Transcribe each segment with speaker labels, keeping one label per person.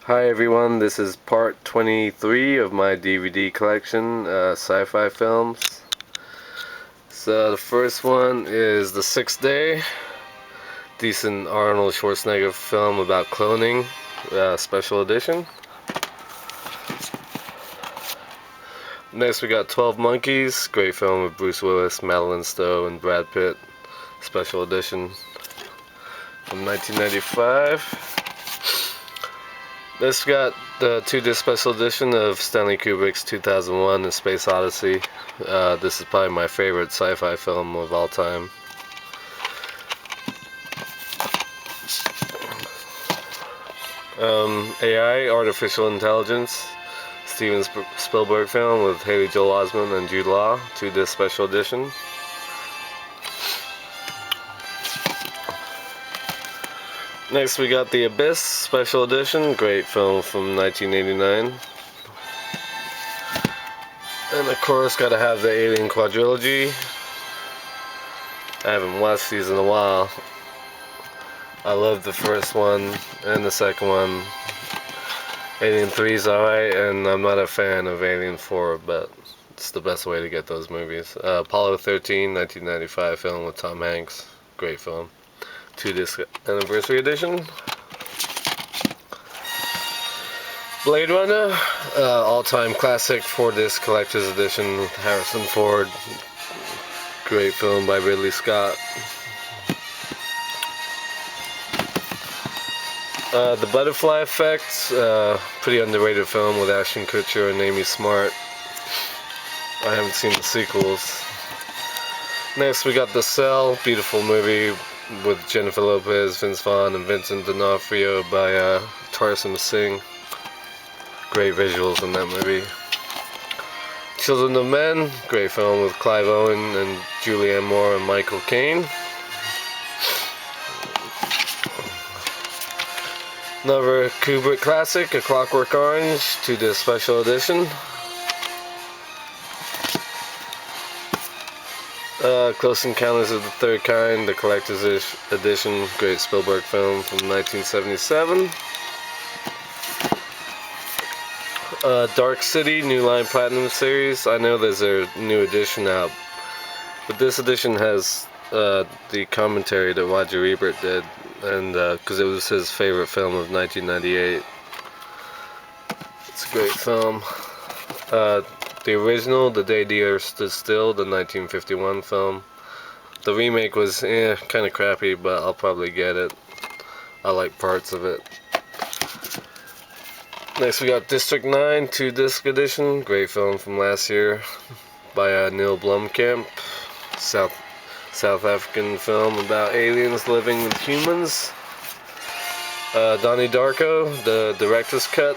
Speaker 1: Hi everyone, this is part 23 of my DVD collection, sci-fi films. So the first one is The Sixth Day, decent Arnold Schwarzenegger film about cloning, special edition. Next we got 12 Monkeys, great film with Bruce Willis, Madeline Stowe, and Brad Pitt, special edition from 1995. This got the 2-disc special edition of Stanley Kubrick's 2001 A Space Odyssey. This is probably my favorite sci-fi film of all time. AI, Artificial Intelligence, Steven Spielberg film with Haley Joel Osment and Jude Law, 2-disc special edition. Next we got The Abyss special edition, great film from 1989. And of course gotta have the Alien quadrilogy. I haven't watched these in a while. I love the first one and the second one. Alien 3 is alright, and I'm not a fan of Alien 4, but it's the best way to get those movies. Apollo 13, 1995 film with Tom Hanks, great film. 2-disc anniversary edition. Blade Runner, all-time classic 4-disc collector's edition with Harrison Ford, great film by Ridley Scott. The Butterfly Effect, pretty underrated film with Ashton Kutcher and Amy Smart. I haven't seen the sequels. Next we got The Cell, beautiful movie with Jennifer Lopez, Vince Vaughn, and Vincent D'Onofrio by Tarsem Singh. Great visuals in that movie. Children of Men, great film with Clive Owen and Julianne Moore and Michael Caine. Another Kubrick classic, A Clockwork Orange, 2-disc special edition. Close Encounters of the Third Kind, the collector's edition, great Spielberg film from 1977. Dark City, New Line Platinum series. I know there's a new edition out, but this edition has the commentary that Roger Ebert did, and because it was his favorite film of 1998. It's a great film. The original, The Day the Earth Stood Still, the 1951 film. The remake was kind of crappy, but I'll probably get it. I like parts of it. Next we got District 9, 2-disc edition, great film from last year by Neil Blomkamp. South African film about aliens living with humans. Donnie Darko, the director's cut.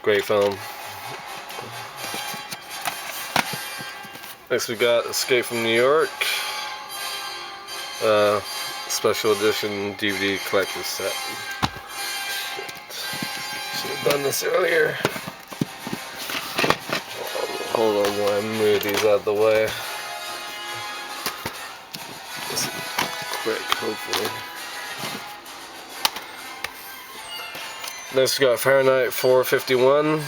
Speaker 1: Great film. Next we got Escape from New York, special edition DVD collector's set. Should have done this earlier. Hold on while I move these out of the way. Just quick, hopefully. Next we got Fahrenheit 451.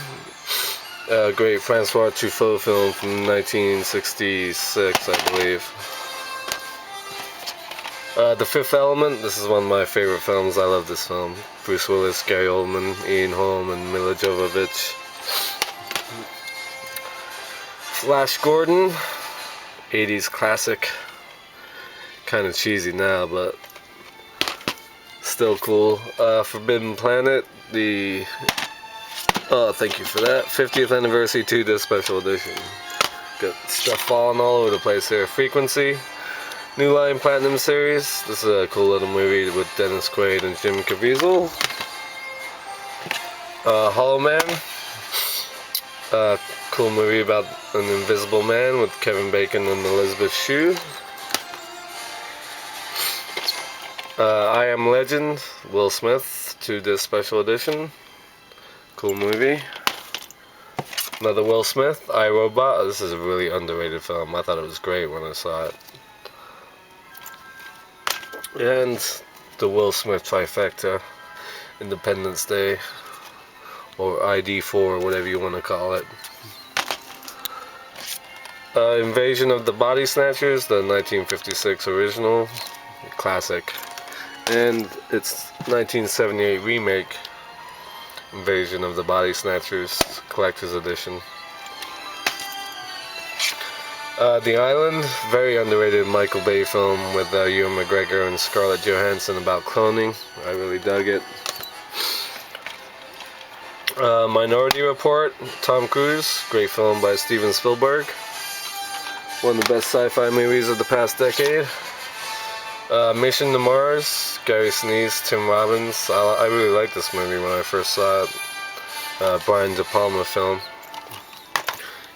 Speaker 1: Great Francois Truffaut film from 1966, I believe. The Fifth Element, this is one of my favorite films. I love this film. Bruce Willis, Gary Oldman, Ian Holm, and Mila Jovovich. Flash Gordon, 80s classic. Kind of cheesy now, but still cool. Forbidden Planet, thank you for that. 50th anniversary 2-disc special edition. Got stuff falling all over the place here. Frequency, New Line Platinum series. This is a cool little movie with Dennis Quaid and Jim Caviezel. Hollow Man. Cool movie about an invisible man with Kevin Bacon and Elizabeth Shue. I Am Legend, Will Smith, 2-disc special edition. Cool movie. Another Will Smith, I, Robot. This is a really underrated film. I thought it was great when I saw it. And the Will Smith trifecta. Independence Day, or ID4, whatever you want to call it. Invasion of the Body Snatchers, the 1956 original, classic, and its 1978 remake, Invasion of the Body Snatchers, collector's edition. The Island, very underrated Michael Bay film with Ewan McGregor and Scarlett Johansson about cloning. I really dug it. Minority Report, Tom Cruise, great film by Steven Spielberg. One of the best sci-fi movies of the past decade. Mission to Mars, Gary Sinise, Tim Robbins. I really liked this movie when I first saw it. Brian De Palma film.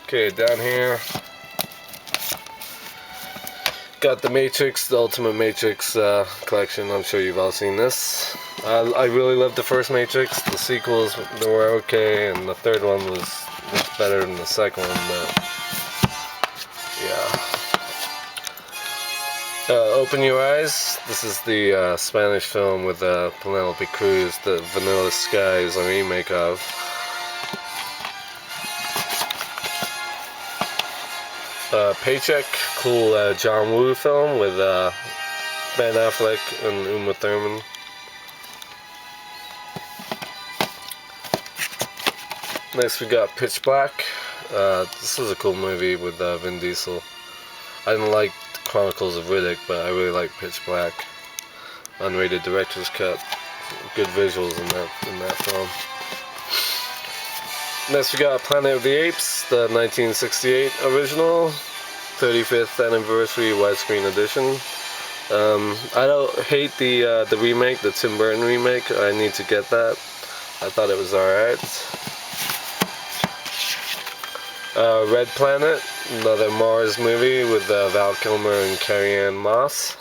Speaker 1: Okay, down here, got the Matrix, the Ultimate Matrix collection. I'm sure you've all seen this. I really loved the first Matrix. The sequels, they were okay, and the third one was better than the second one, but yeah. Open Your Eyes. This is the Spanish film with Penelope Cruz that Vanilla Sky is a remake of. Paycheck, cool John Woo film with Ben Affleck and Uma Thurman. Next we got Pitch Black. This is a cool movie with Vin Diesel. I didn't like Chronicles of Riddick, but I really like Pitch Black. Unrated director's cut. Good visuals in that film. Next we got Planet of the Apes, the 1968 original, 35th anniversary widescreen edition. I don't hate the remake, the Tim Burton remake. I need to get that. I thought it was alright. Red Planet, another Mars movie with Val Kilmer and Carrie-Anne Moss.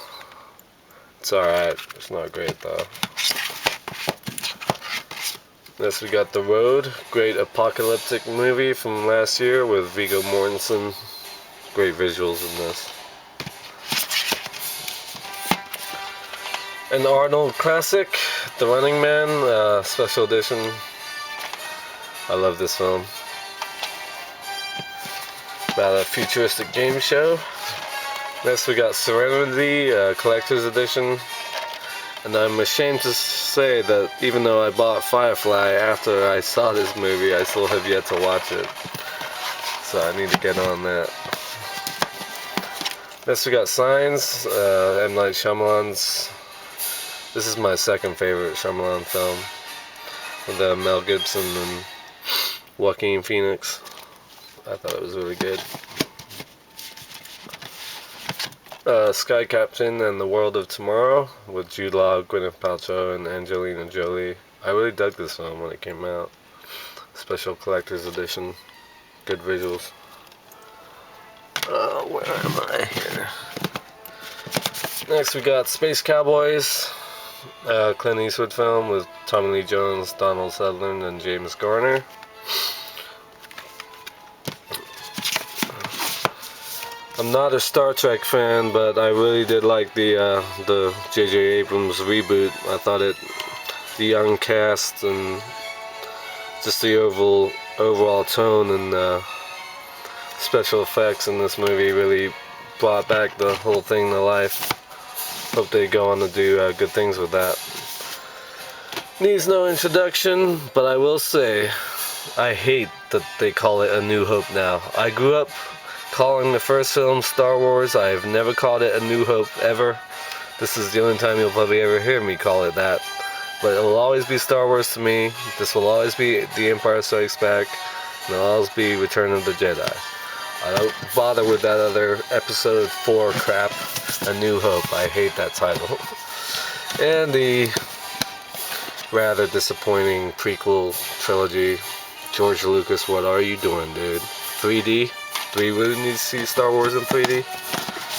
Speaker 1: It's alright, it's not great though. Next we got The Road, great apocalyptic movie from last year with Viggo Mortensen. Great visuals in this. An Arnold classic, The Running Man, special edition. I love this film. About a futuristic game show. Next we got Serenity, collector's edition. And I'm ashamed to say that even though I bought Firefly after I saw this movie, I still have yet to watch it. So I need to get on that. Next we got Signs, M. Night Shyamalan's. This is my second favorite Shyamalan film. With Mel Gibson and Joaquin Phoenix. I thought it was really good. Sky Captain and the World of Tomorrow with Jude Law, Gwyneth Paltrow, and Angelina Jolie. I really dug this film when it came out. Special collector's edition. Good visuals. Where am I here? Next we got Space Cowboys, Clint Eastwood film with Tommy Lee Jones, Donald Sutherland, and James Garner. I'm not a Star Trek fan, but I really did like the J.J. Abrams reboot. I thought the young cast and just the overall tone and special effects in this movie really brought back the whole thing to life. Hope they go on to do good things with that. Needs no introduction, but I will say I hate that they call it A New Hope now. I grew up calling the first film Star Wars. I've never called it A New Hope ever. This is the only time you'll probably ever hear me call it that. But it will always be Star Wars to me. This will always be The Empire Strikes Back. And it'll always be Return of the Jedi. I don't bother with that other Episode 4 crap, A New Hope. I hate that title. And the rather disappointing prequel trilogy. George Lucas, what are you doing, dude? 3D? Do we really need to see Star Wars in 3D?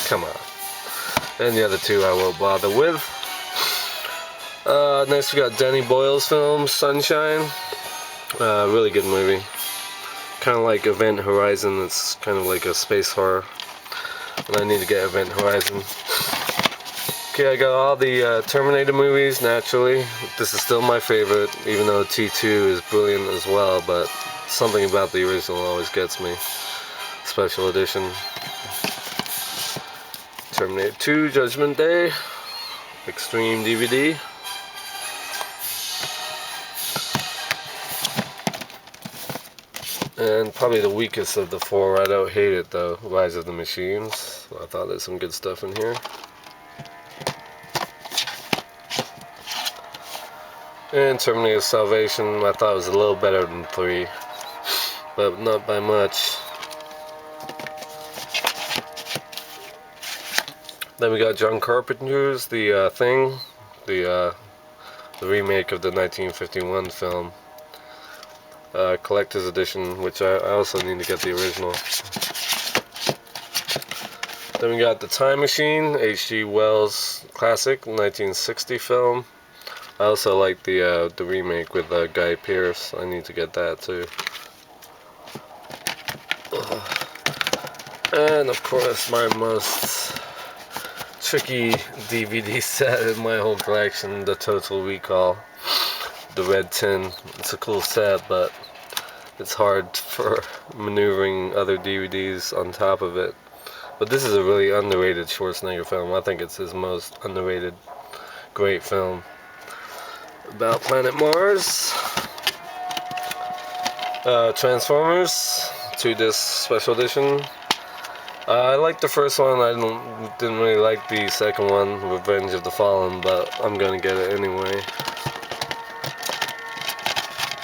Speaker 1: Come on. And the other two I won't bother with. Next we got Danny Boyle's film, Sunshine. Really good movie. Kind of like Event Horizon. It's kind of like a space horror. And I need to get Event Horizon. Okay, I got all the Terminator movies, naturally. This is still my favorite, even though T2 is brilliant as well, but something about the original always gets me. Special edition. Terminator 2, Judgment Day. Extreme DVD. And probably the weakest of the four. I don't hate it though. Rise of the Machines. I thought there's some good stuff in here. And Terminator Salvation. I thought it was a little better than 3, but not by much. Then we got John Carpenter's The Thing, the remake of the 1951 film. Collector's edition, which I also need to get the original. Then we got The Time Machine, H.G. Wells classic, 1960 film. I also like the remake with Guy Pearce. I need to get that too. And of course, my most tricky DVD set in my whole collection, the Total Recall. The red tin. It's a cool set, but it's hard for maneuvering other DVDs on top of it. But this is a really underrated Schwarzenegger film. I think it's his most underrated great film. About Planet Mars. Transformers 2-disc special edition. I liked the first one. I didn't really like the second one, Revenge of the Fallen, but I'm gonna get it anyway.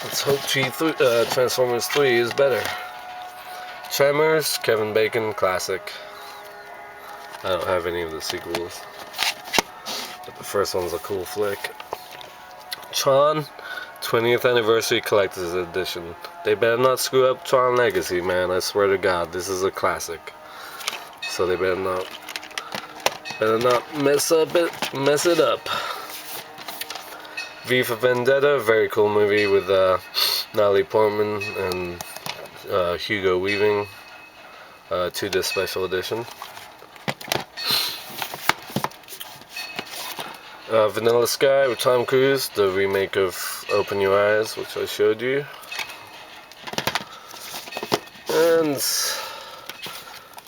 Speaker 1: Let's hope Transformers 3 is better. Tremors, Kevin Bacon, classic. I don't have any of the sequels, but the first one's a cool flick. Tron, 20th Anniversary Collector's Edition. They better not screw up Tron Legacy, man. I swear to God, this is a classic. So they better not mess it up. V for Vendetta, very cool movie with Natalie Portman and Hugo Weaving. 2-disc special edition. Vanilla Sky with Tom Cruise, the remake of Open Your Eyes, which I showed you. And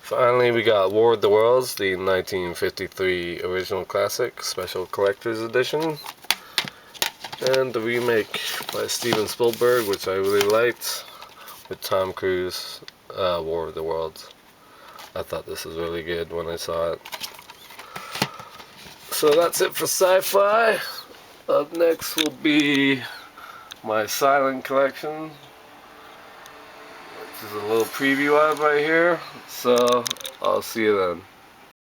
Speaker 1: finally we got War of the Worlds, the 1953 original classic, special collector's edition. And the remake by Steven Spielberg, which I really liked, with Tom Cruise, War of the Worlds. I thought this was really good when I saw it. So that's it for Sci-Fi. Up next will be my silent collection, which is a little preview of right here. So I'll see you then.